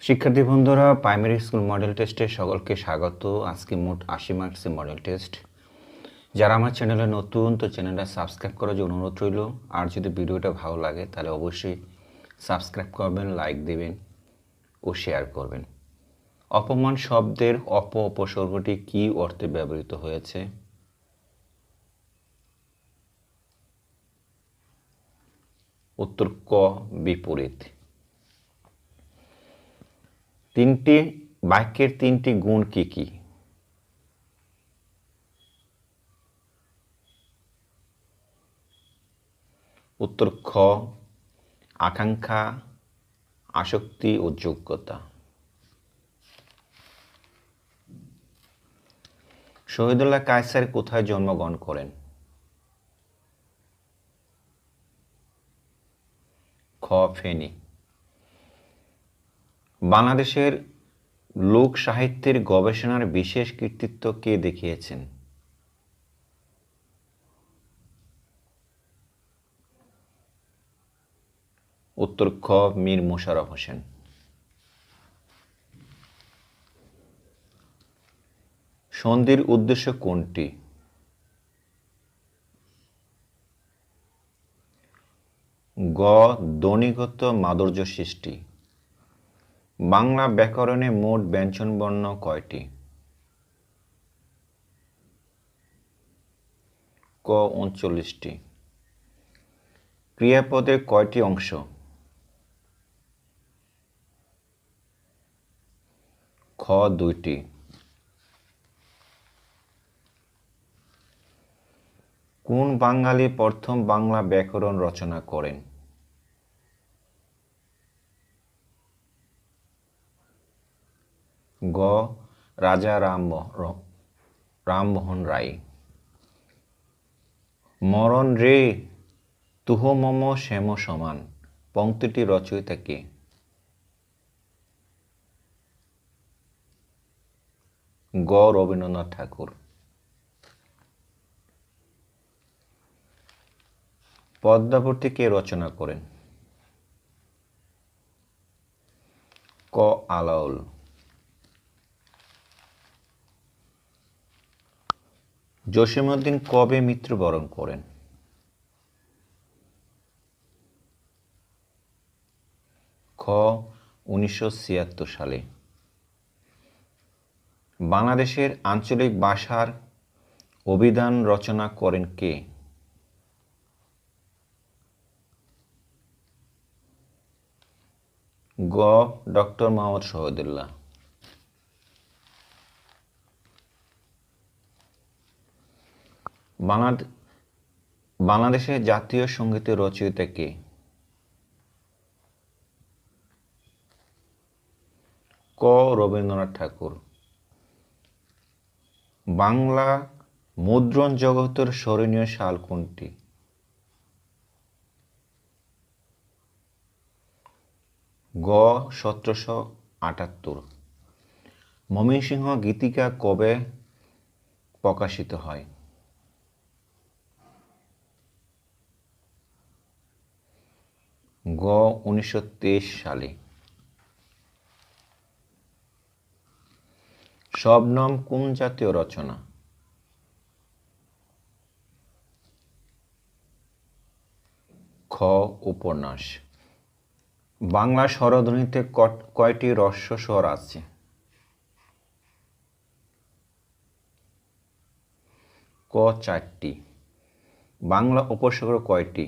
শিক্ষার্থী বন্ধুরা, primary school model টেস্টে সকলকে স্বাগত। আজকে মোট 80 মার্কসের মডেল টেস্ট। যারা আমার চ্যানেলে নতুন, তো চ্যানেলটা সাবস্ক্রাইব করার জন্য অনুরোধ রইল। আর যদি ভিডিওটা ভালো লাগে তাহলে অবশ্যই সাবস্ক্রাইব করবেন, লাইক দেবেন ও শেয়ার করবেন। অপমান শব্দের উপসর্গটি কী অর্থে ব্যবহৃত হয়েছে? উত্তর ক, বিপরীত। বাক্যের তিনটি গুণ কি কি? উত্তর খ, আকাঙ্ক্ষা, আসক্তি ও যোগ্যতা। শহীদুল্লাহ কায়সার কোথায় জন্মগ্রহণ করেন? খ, ফেনী। বাংলাদেশের লোক সাহিত্যের গবেষণার বিশেষ কৃতিত্ব কে দেখিয়েছেন? উত্তর খ, মীর মোশাররফ হোসেন। সন্ধির উদ্দেশ্য কোনটি? গ, ধ্বনিগত মাধুর্য সৃষ্টি। বাংলা ব্যাকরণে মোট ব্যঞ্জনবর্ণ কয়টি? ক, 39টি। ক্রিয়াপদের কয়টি অংশ? খ, 2টি। কোন বাঙালি প্রথম বাংলা ব্যাকরণ রচনা করেন? গ, রাজা রামমোহন রায়। মরণ রে তুহ মম শ্যাম সমান পংক্তিটি রচয়িতা কে? গ, রবীন্দ্রনাথ ঠাকুর। পদ্মাবতী কে রচনা করেন? ক, আলাওল। জসীমউদ্দীন কবে মৃত্যুবরণ করেন? খ, 1976 সালে। বাংলাদেশের আঞ্চলিক ভাষার অভিধান রচনা করেন কে? গ, ডক্টর মোহাম্মদ শহীদুল্লাহ। বাংলাদেশের জাতীয় সঙ্গীতের রচয়িতা কে? ক, রবীন্দ্রনাথ ঠাকুর। বাংলা মুদ্রণ জগতের স্মরণীয় সাল কোনটি? গ, 1778। ময়মনসিংহ গীতিকা কবে প্রকাশিত হয়? গ, 1923 সালে। শবনম কোন জাতীয় রচনা? খ, উপন্যাস। বাংলা স্বরধ্বনিতে কয়টি হ্রস্ব স্বর আছে? ক, 4টি। বাংলা উপস্বর কয়টি?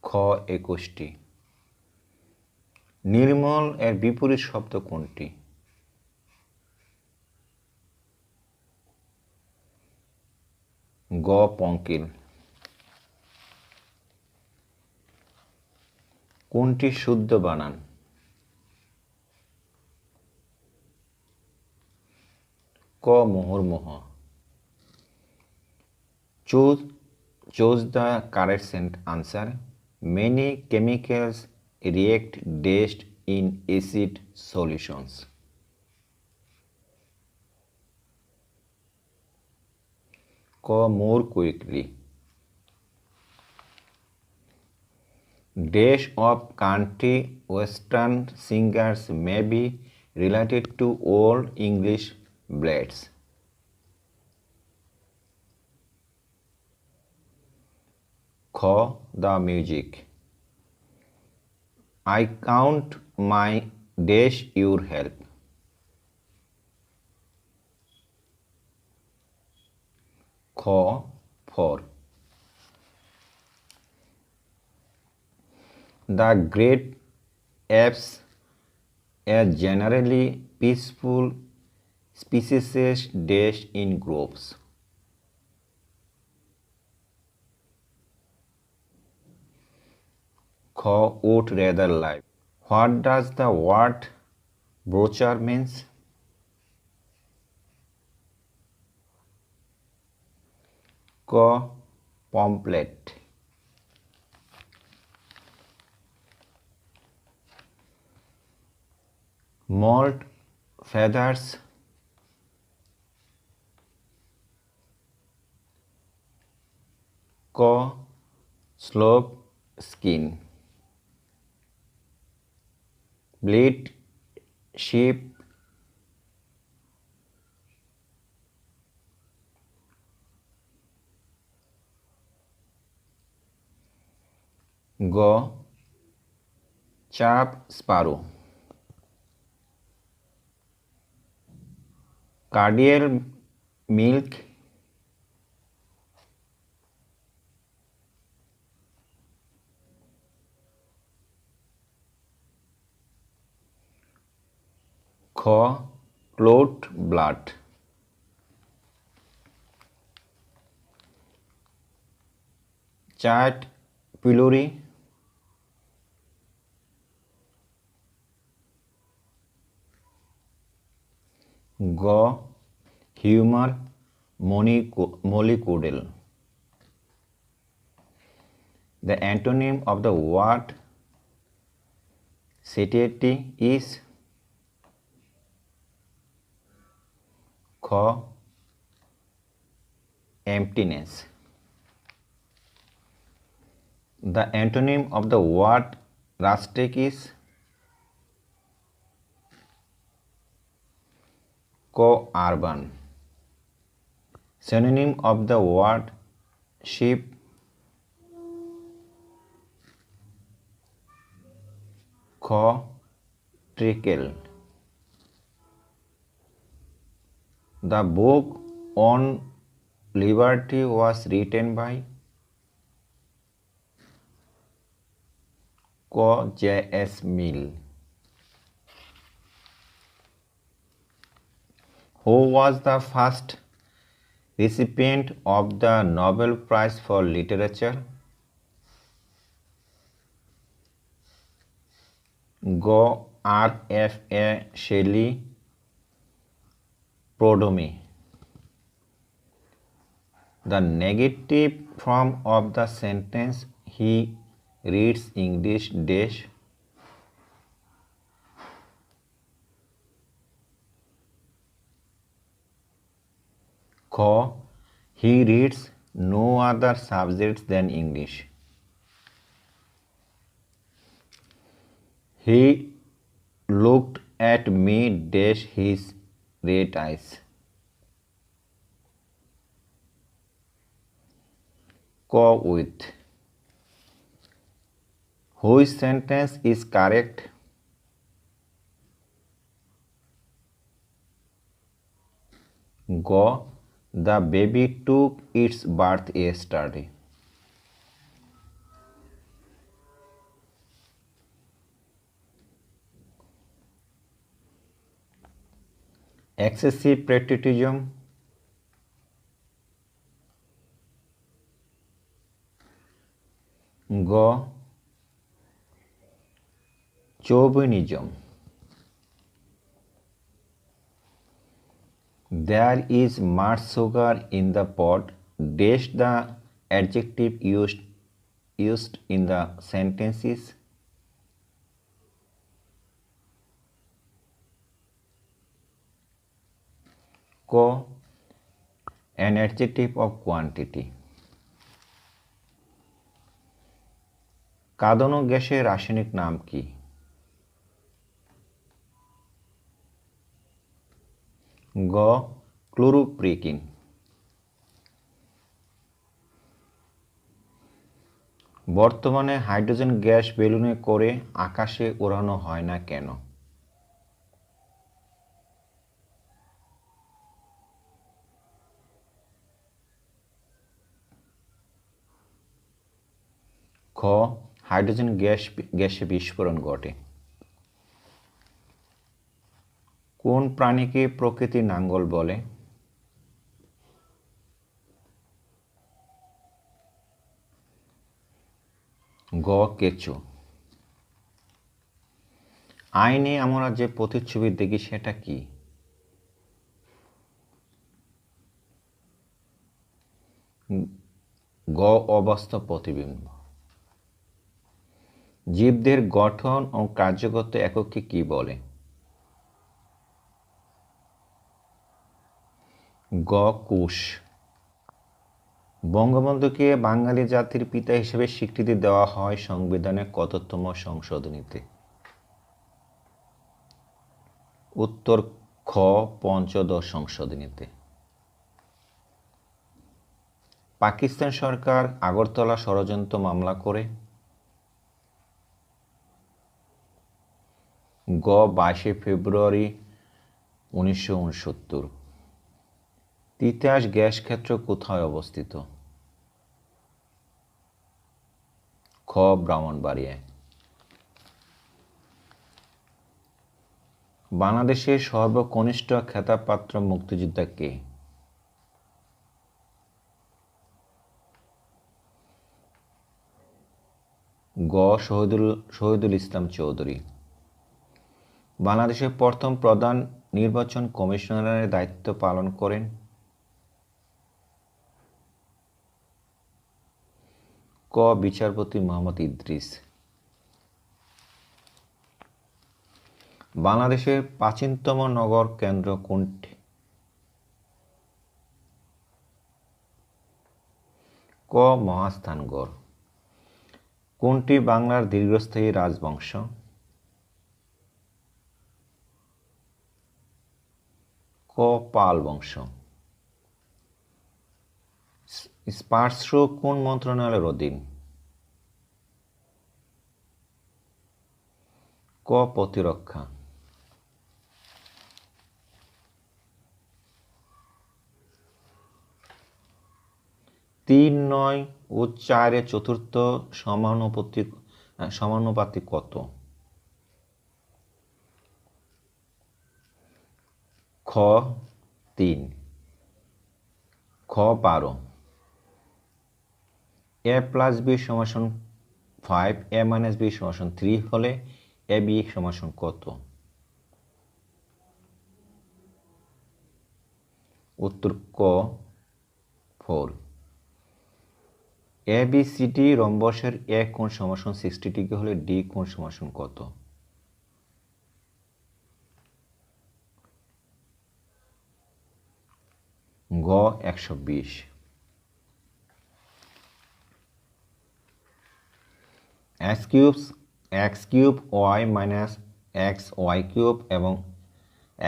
খ, 21টি। নির্মল এর বিপরীত শব্দ কোনটি? গ, পঙ্কিল। কোনটি শুদ্ধ বানান? ক, মুহুর্মুহু। Choose the correct answer. Many chemicals react dash in acid solutions. ক, more quickly. Dash of country western singers may be related to Old English blades. Kh. The music. I count my dash your help. Kh. 4. The great apes, a generally peaceful species, dash in groups. Kh. Would rather live. What does the word brochure means? Kh. Pamphlet. Molt feathers. Kh. Slope skin. Bleed sheep. Go. Chap sparrow. Cardial milk. Kh. Clot blood. Chat pylori. G. Humor mollicudal. The antonym of the word satiety is Kh. Emptiness. The antonym of the word rustic is Kh. Urban. Synonym of the word sheep Kh. Trickle. The book on liberty was written by Kh. J.S. Mill. Who was the first recipient of the Nobel Prize for Literature? G. R.F.A. Shelley. Prodome. The negative form of the sentence he reads English dash. Kh. He reads no other subjects than English. He looked at me dash his red eyes. Kh. With. Which sentence is correct? G. The baby took its birth yesterday. Excessive patriotism. G. Chauvinism. There is much sugar in the pot dash the adjective used in the sentences. Kh. An adjective of quantity. কাঁদানো গ্যাসের রাসায়নিক নাম কি? গ ক্লোরোপ্রিকিন। বর্তমানে hydrogen gas বেলুনে করে আকাশে ওড়ানো হয় না কেন? খ হাইড্রোজেন গ্যাসে বিস্ফোরণ ঘটে। কোন প্রাণীকে প্রকৃতির নাঙ্গল বলে? গ কেঁচো। আইনে আমরা যে প্রতিচ্ছবি দেখি সেটা কি? গ অবাস্তব প্রতিবিম্ব। জীবদের গঠন ও কার্যগত এককে কি বলে? গ কোষ। বঙ্গবন্ধুকে বাঙালি জাতির পিতা হিসেবে স্বীকৃতি দেওয়া হয় সংবিধানের কততম সংশোধনীতে? উত্তর খ পঞ্চদশ সংশোধনীতে। পাকিস্তান সরকার আগরতলা ষড়যন্ত্র মামলা করে। গ 22 ফেব্রুয়ারি 1969। তিতাস গ্যাস ক্ষেত্র কোথায় অবস্থিত? খ ব্রাহ্মণবাড়িয়ায়। বাংলাদেশের সর্বকনিষ্ঠ খেতাবপ্রাপ্ত মুক্তিযোদ্ধা কে? গ শহীদুল ইসলাম চৌধুরী। বাংলাদেশের প্রথম প্রধান নির্বাচন কমিশনারের দায়িত্ব পালন করেন? ক বিচারপতি মোহাম্মদ ইদ্রিস। বাংলাদেশের প্রাচীনতম নগর কেন্দ্র কোনটি? ক মহাস্থানগড়। কোনটি বাংলার দীর্ঘস্থায়ী রাজবংশ? ক পাল বংশ। স্পার্শো কোন মন্ত্রণালয়ের অধীন? ক প্রতিরক্ষা। 3, 9 ও 4 এর চতুর্থ সমানুপাতিক কত? খ 3। খ 12। a প্লাস b সমান 5, a মাইনাস b সমান 3 হলে a b সমান কত? উত্তর ক 4। ABCD রম্বসের এ কোণ সমান 60 ডিগ্রি হলে ডি কোণ সমান কত? গ 120। x cube y minus X Y cube এবং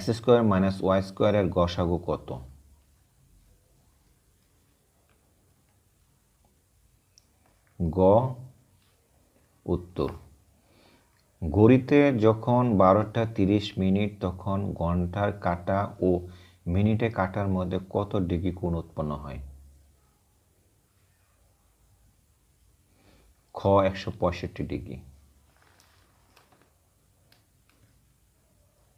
x স্কোয়ার মাইনাস ওয়াই স্কোয়ারের গসাগু কত? গ উত্তর। ঘড়িতে যখন 12টা 30 মিনিট তখন ঘন্টার কাঁটা ও মিনিটে কাঁটার মধ্যে কত ডিগ্রি কোণ উৎপন্ন হয়? খ 165 ডিগ্রি।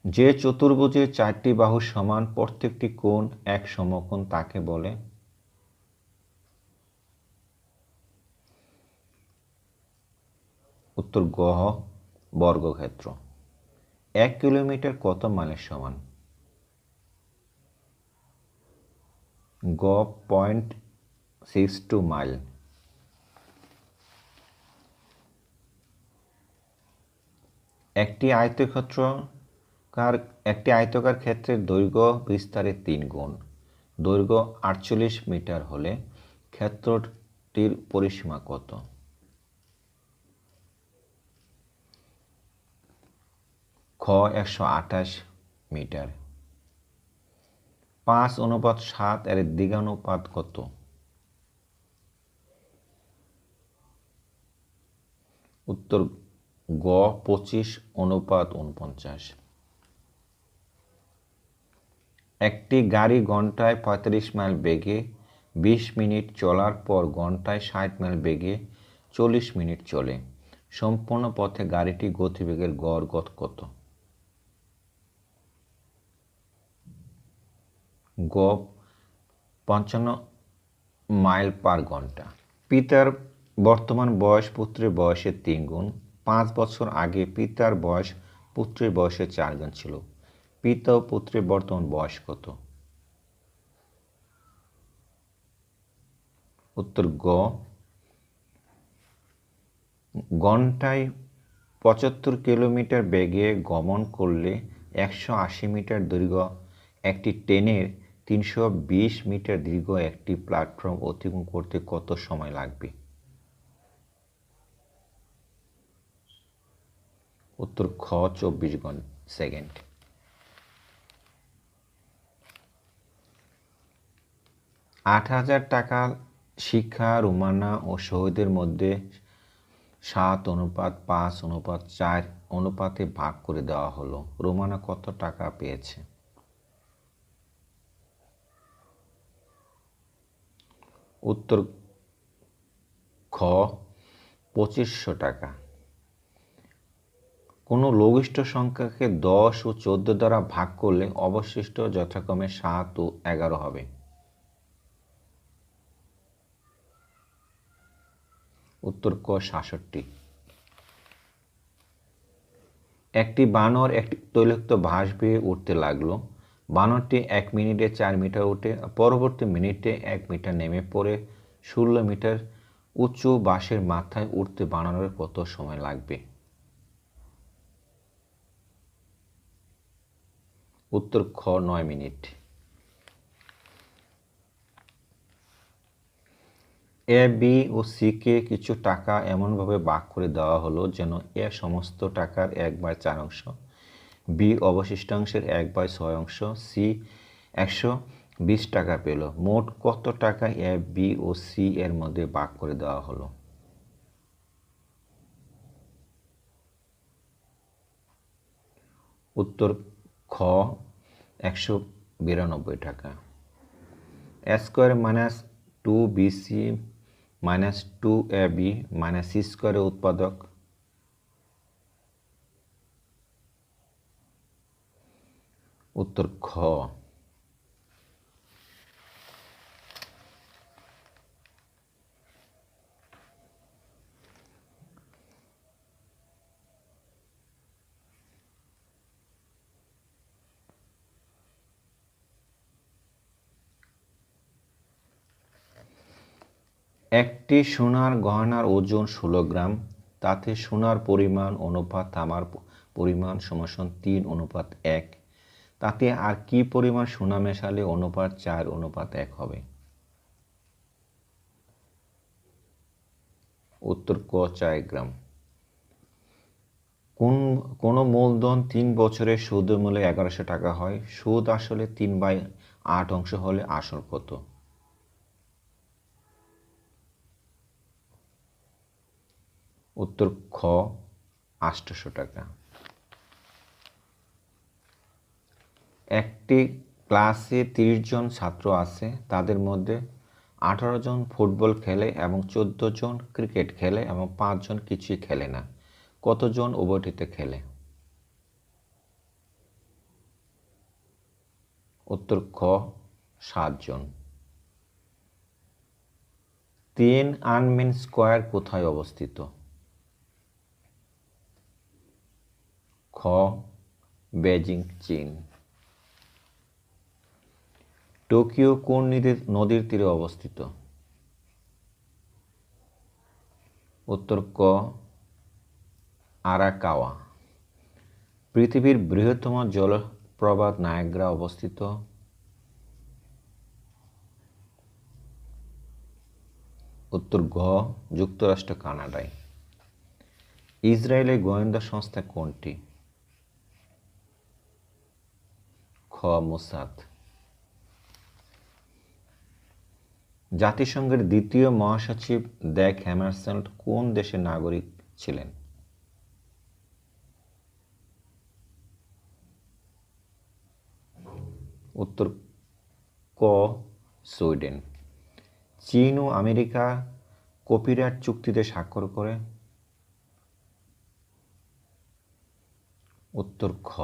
যে চতুর্ভুজের 4টি বাহু সমান প্রত্যেকটি কোণ এক সমকোণ তাকে বলে? উত্তর গ বর্গক্ষেত্র। 1 কিলোমিটার কত মাইলের সমান? গ 0.62 মাইল। একটি আয়তকার ক্ষেত্রের দৈর্ঘ্য বিস্তারের 3 গুণ। দৈর্ঘ্য 48 মিটার হলে ক্ষেত্রটির পরিসীমা কত? খ 128 মিটার। 5:7 এর দিগানুপাত কত? উত্তর গ 25:49। একটি গাড়ি ঘন্টায় 35 মাইল বেগে 20 মিনিট চলার পর ঘন্টায় 60 মাইল বেগে 40 মিনিট চলে। সম্পূর্ণ পথে গাড়িটি গতিবেগের গড় কত? গ 55 মাইল পার ঘন্টা। পিতার বর্তমান বয়স পুত্রের বয়সের 3 গুণ। 5 বছর আগে পিতার বয়স পুত্রের বয়সের 4 গুণ ছিল। পিতা ও পুত্রের বর্তমান বয়স কত? উত্তর গ ঘন্টায় 75 কিলোমিটার বেগে গমন করলে 180 মিটার দৈর্ঘ্য একটি ট্রেনের 320 মিটার দীর্ঘ একটি প্ল্যাটফর্ম অতিক্রম করতে কত সময় লাগবে? উত্তর খ 24 সেকেন্ড। 8,000 টাকা শিক্ষা রুমানা ও শহীদের মধ্যে 7:5:4 অনুপাতে ভাগ করে দেওয়া হলো। রুমানা কত টাকা পেয়েছে? উত্তর খ 2500 টাকা। কোনো লঘিষ্ঠ সংখ্যাকে 10 ও 14 দ্বারা ভাগ করলে অবশিষ্ট যথাক্রমে 7 ও 11 হবে। উত্তর ক 66। একটি বানর একটি তৈলাক্ত বাঁশ বেয়ে উঠতে লাগলো। বানরটি 1 মিনিটে 4 মিটার উঠে পরবর্তী মিনিটে 1 মিটার নেমে পড়ে 16 মিটার উঁচু বাঁশের মাথায় উঠতে বানরের কত সময় লাগবে? উত্তর খ 9 minute. A B O C K কিছু টাকা এমনভাবে ভাগ করে দেওয়া হলো যেন এ সমস্ত টাকার 1/4 অংশ, বি অবশিষ্টাংশের 1/6 অংশ, সি 120 টাকা পেল। মোট কত টাকা এ বি ও সি এর মধ্যে ভাগ করে দেওয়া হলো? উত্তর খ 192 টাকা। a square minus 2bc minus 2ab minus c স্কোয়ারের উৎপাদক? উত্তর খ। একটি সোনার গহনার ওজন 16 গ্রাম, তাতে সোনার পরিমাণ অনুপাত তামার পরিমাণ সমান 3:1। তাতে আর কি পরিমাণ সোনা মেশালে অনুপাত 4:1 হবে? উত্তর ক 4 গ্রাম। কোন মূলধন 3 বছরের সুদের মূল্য 1100 টাকা হয়, সুদ আসলে 3/8 অংশ হলে আসল কত? উত্তর খ 800 টাকা। একটি ক্লাসে 30 জন ছাত্র আছে, তাদের মধ্যে 18 জন ফুটবল খেলে এবং 14 জন ক্রিকেট খেলে এবং 5 জন কিছুই খেলে না। কতজন উভয়টিতে খেলে? উত্তর খ 7 জন। 3 স্কয়ার কোথায় অবস্থিত? খ বেজিং চীন। টোকিও কোন নদীর তীরে অবস্থিত? উত্তর ক আরাকাওয়া। পৃথিবীর বৃহত্তম জলপ্রপাত নায়াগ্রা অবস্থিত? উত্তর ঘ যুক্তরাষ্ট্র কানাডায়। ইসরায়েলের গোয়েন্দা সংস্থা কোনটি? মোসাদ। জাতিসংঘের দ্বিতীয় মহাসচিব ড্যাগ হ্যামারশোল্ড কোন দেশের নাগরিক ছিলেন? উত্তর ক সুইডেন। চীন ও আমেরিকা কপিরাইট চুক্তিতে স্বাক্ষর করে? উত্তর খ।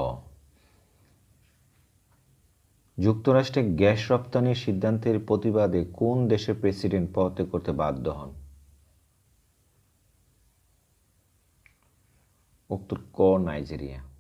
যুক্তরাষ্ট্রে গ্যাস রপ্তানির সিদ্ধান্তের প্রতিবাদে কোন দেশের প্রেসিডেন্ট পদত্যাগ করতে বাধ্য হন? উত্তর ক নাইজেরিয়া।